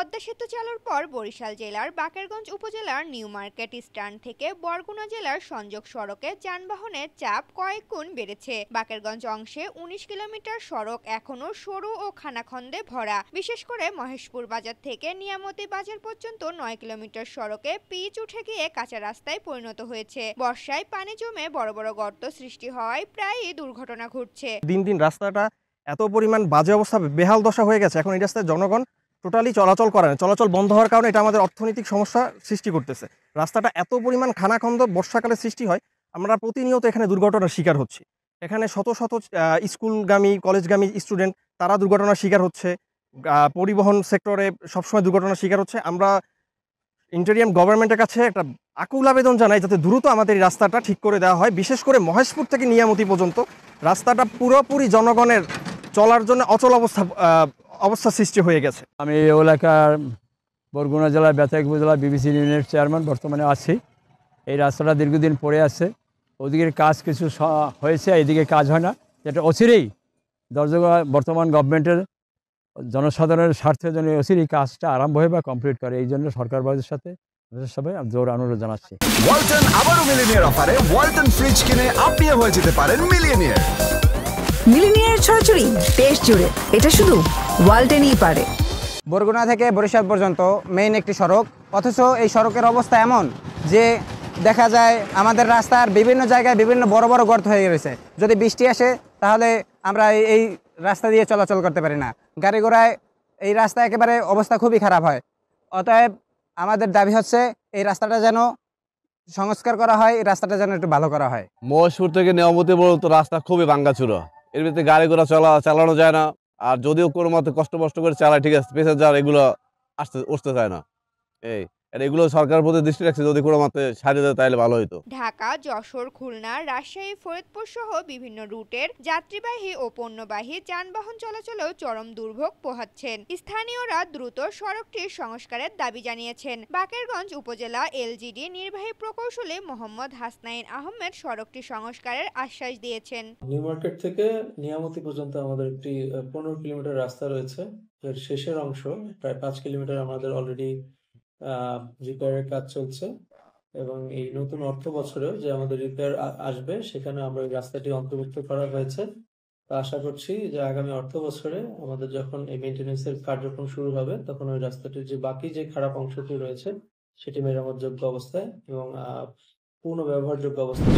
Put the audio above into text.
পদ্মা সেতু চালুর পর বরিশাল জেলার বাকেরগঞ্জ উপজেলার নিউ মার্কেট স্ট্যান্ড থেকে বরগুনা জেলার সংযোগ সড়কে যানবাহনের চাপ কয়েক গুণ বেড়েছে। বাকেরগঞ্জ অংশে ১৯ কিলোমিটার সড়ক এখনো সরু ও খানাখন্দে ভরা। বিশেষ করে মহেশপুর বাজার থেকে নিয়ামতি বাজার পর্যন্ত ৯ কিলোমিটার সড়কে পিচ উঠে গিয়ে কাঁচা রাস্তায় পরিণত হয়েছে। বর্ষায় পানি জমে বড় বড় গর্ত সৃষ্টি হওয়ায় প্রায়ই দুর্ঘটনা ঘটছে। দিন দিন রাস্তাটা এত পরিমাণ বাজে অবস্থা, বেহাল দশা হয়ে গেছে। এখন এই রাস্তায় জনগণ টোটালি চলাচল করে না। চলাচল বন্ধ হওয়ার কারণে এটা আমাদের অর্থনৈতিক সমস্যা সৃষ্টি করতেছে। রাস্তাটা এত পরিমাণ খানাখন্দ বর্ষাকালে সৃষ্টি হয়, আমরা প্রতিনিয়ত এখানে দুর্ঘটনার শিকার হচ্ছি। এখানে শত শত স্কুলগামী কলেজগামী স্টুডেন্ট তারা দুর্ঘটনার শিকার হচ্ছে। পরিবহন সেক্টরে সবসময় দুর্ঘটনার শিকার হচ্ছে। আমরা ইন্টেরিয়াম গভর্নমেন্টের কাছে একটা আকুল আবেদন জানাই যাতে দ্রুত আমাদের এই রাস্তাটা ঠিক করে দেওয়া হয়। বিশেষ করে মহেশপুর থেকে নিয়ামতি পর্যন্ত রাস্তাটা পুরোপুরি জনগণের চলার জন্য অচল অবস্থা সৃষ্টি হয়ে গেছে। আমি এই এলাকার বরগুনা জেলার বেতাই উপজেলা বিবিসি ইউনিয়নের চেয়ারম্যান বর্তমানে আছি। এই রাস্তাটা দীর্ঘদিন পড়ে আছে, ওদিকের কাজ কিছু হয়েছে, এইদিকে কাজ হয় না, যেটা অচিরেই বর্তমান গভর্নমেন্টের জনসাধারণের স্বার্থের জন্য অচিরেই কাজটা আরম্ভ হয়ে বা কমপ্লিট করে। এই জন্য সরকার বাজের সাথে সবাই জোর অনুরোধ জানাচ্ছি। ওয়ালটন আবারও মিলিনিয়ার অফারে ওয়ালটন ফ্রিজ কিনে আপনিও হয়ে যেতে পারেন মিলিয়নিয়ার। মিলিনিয়ার ছড়াছড়ি দেশ জুড়ে, এটা শুধু ওয়ালটনই পারে। বরগুনা থেকে বরিশাল পর্যন্ত মেইন একটি সড়ক, অথচ এই সড়কের অবস্থা এমন যে দেখা যায় আমাদের রাস্তার বিভিন্ন জায়গায় বিভিন্ন বড় বড় গর্ত হয়ে গেছে। যদি বৃষ্টি আসে তাহলে আমরা এই রাস্তা দিয়ে চলাচল করতে পারি না। গাড়ি ঘোড়ায় এই রাস্তা একেবারে অবস্থা খুবই খারাপ হয়। অতএব আমাদের দাবি হচ্ছে এই রাস্তাটা যেন সংস্কার করা হয়, এই রাস্তাটা যেন একটু ভালো করা হয়। মহেশপুর থেকে নিয়ামতি পর্যন্ত রাস্তা খুবই ভাঙ্গাচুরা, এর ভিতরে গাড়ি ঘোড়া চালানো যায় না। আর যদিও কোনো মতে কষ্ট করে চালায়, ঠিক আছে, প্যাসেঞ্জার এগুলো উঠতে চায় না। এগুলো সরকার প্রতি দৃষ্টি রাখছে, যদি কোনো মতে সারিয়ে দেয় তাহলে ভালো হতো। ঢাকা, যশোর, খুলনা, রাজশাহী, ফরিদপুর সহ বিভিন্ন রুটের যাত্রীবাহী ও পণ্যবাহী যানবাহন চলাচলেও চরম দুর্ভোগ পোহাচ্ছেন। স্থানীয়রা দ্রুত সড়কটির সংস্কারের দাবি জানিয়েছেন। বাকেরগঞ্জ উপজেলা এলজিডি নির্বাহী প্রকৌশলী মোহাম্মদ হাসনাইন আহমেদ সড়কটি সংস্কারের আশ্বাস দিয়েছেন। নিউ মার্কেট থেকে নিয়ামতি পর্যন্ত আমাদের একটি 15 কিলোমিটার রাস্তা রয়েছে। এর শেষের অংশ প্রায় 5 কিলোমিটার আমাদের অলরেডি রিপেয়ারের কাজ চলছে, এবং এই নতুন অর্থ বছরেও যে আমাদের রিপেয়ার আসবে সেখানে আমরা এই রাস্তাটি অন্তর্ভুক্ত করা হয়েছে। আশা করছি যে আগামী অর্থ বছরে আমাদের যখন এই মেইনটেনেন্সের কার্যক্রম শুরু হবে তখন ওই রাস্তাটির যে বাকি যে খারাপ অংশটি রয়েছে সেটি মেরামতযোগ্য অবস্থায় এবং পূর্ণ ব্যবহারযোগ্য অবস্থায়